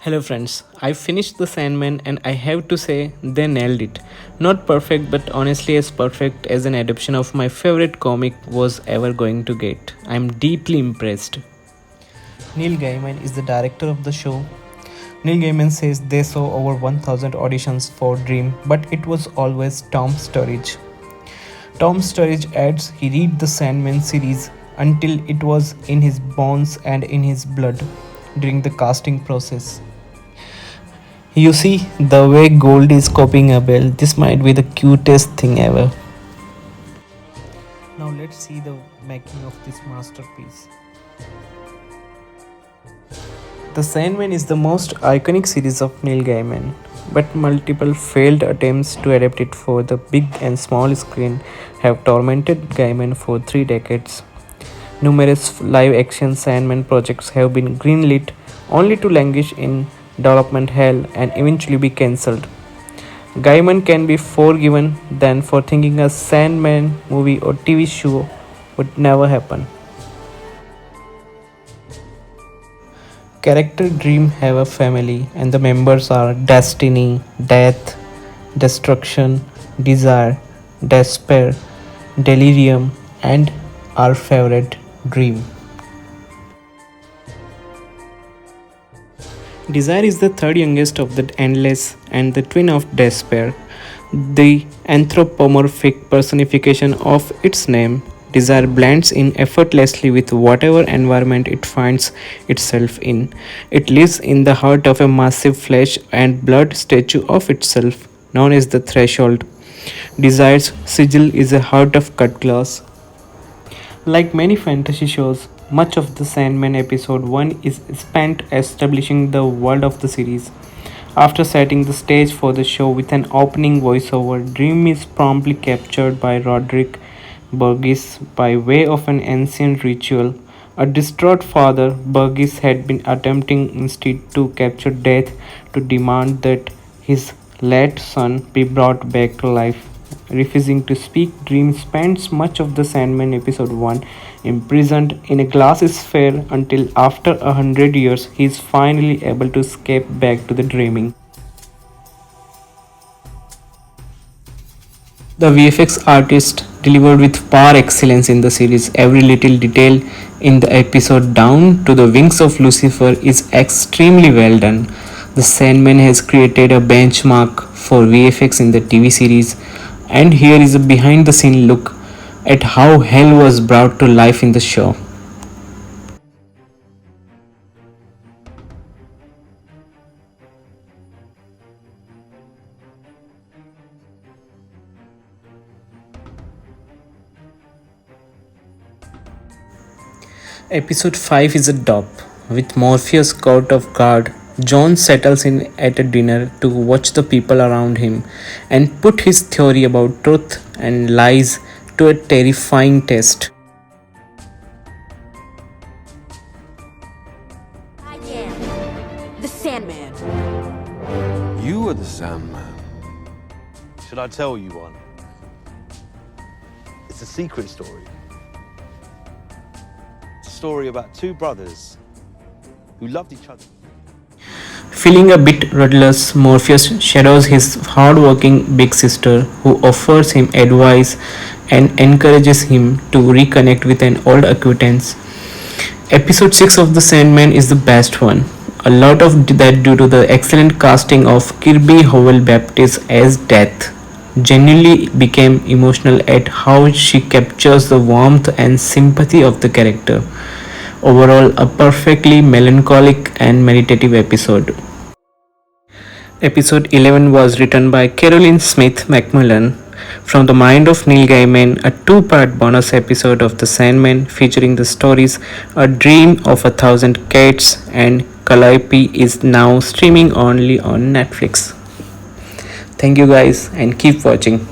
Hello friends, I finished The Sandman and I have to say they nailed it. Not perfect, but honestly as perfect as an adaptation of my favorite comic was ever going to get. I'm deeply impressed. Neil Gaiman is the director of the show. Neil Gaiman says they saw over 1000 auditions for Dream, but it was always Tom Sturridge. Tom Sturridge adds he read the Sandman series until it was in his bones and in his blood during the casting process. You see, the way Goldie is copying Abel, this might be the cutest thing ever. Now let's see the making of this masterpiece. The Sandman is the most iconic series of Neil Gaiman, but multiple failed attempts to adapt it for the big and small screen have tormented Gaiman for 3 decades. Numerous live action Sandman projects have been greenlit only to languish in development hell and eventually be cancelled. Gaiman can be forgiven then for thinking a Sandman movie or TV show would never happen. Character Dream have a family and the members are destiny, death, destruction, desire, despair, delirium and our favorite dream. Desire is the third youngest of the endless and the twin of despair. The anthropomorphic personification of its name, desire blends in effortlessly with whatever environment it finds itself in. It lives in the heart of a massive flesh and blood statue of itself, known as the threshold. Desire's sigil is a heart of cut glass. Like many fantasy shows, much of the Sandman episode 1 is spent establishing the world of the series. After setting the stage for the show with an opening voiceover, Dream is promptly captured by Roderick Burgess by way of an ancient ritual. A distraught father, Burgess had been attempting instead to capture Death to demand that his late son be brought back to life. Refusing to speak, Dream spends much of the Sandman episode 1 imprisoned in a glass sphere until after 100 years he is finally able to escape back to the dreaming. The VFX artist delivered with par excellence in the series. Every little detail in the episode, down to the wings of Lucifer, is extremely well done. The Sandman has created a benchmark for VFX in the TV series, and here is a behind the scene look at how hell was brought to life in the show. Episode 5 is a dope. With Morpheus caught off guard, John settles in at a dinner to watch the people around him and put his theory about truth and lies to a terrifying test. I am the Sandman. You are the Sandman. Should I tell you one? It's a secret story. It's a story about two brothers who loved each other. Feeling a bit rudderless, Morpheus shadows his hard-working big sister, who offers him advice and encourages him to reconnect with an old acquaintance. Episode 6 of The Sandman is the best one. A lot of that due to the excellent casting of Kirby Howell Baptist as Death. Genuinely became emotional at how she captures the warmth and sympathy of the character. Overall, a perfectly melancholic and meditative episode. Episode 11 was written by Caroline Smith McMullen from the mind of Neil Gaiman, a two-part bonus episode of The Sandman featuring the stories A Dream of a Thousand Cats and Calliope is now streaming only on Netflix. Thank you guys and keep watching.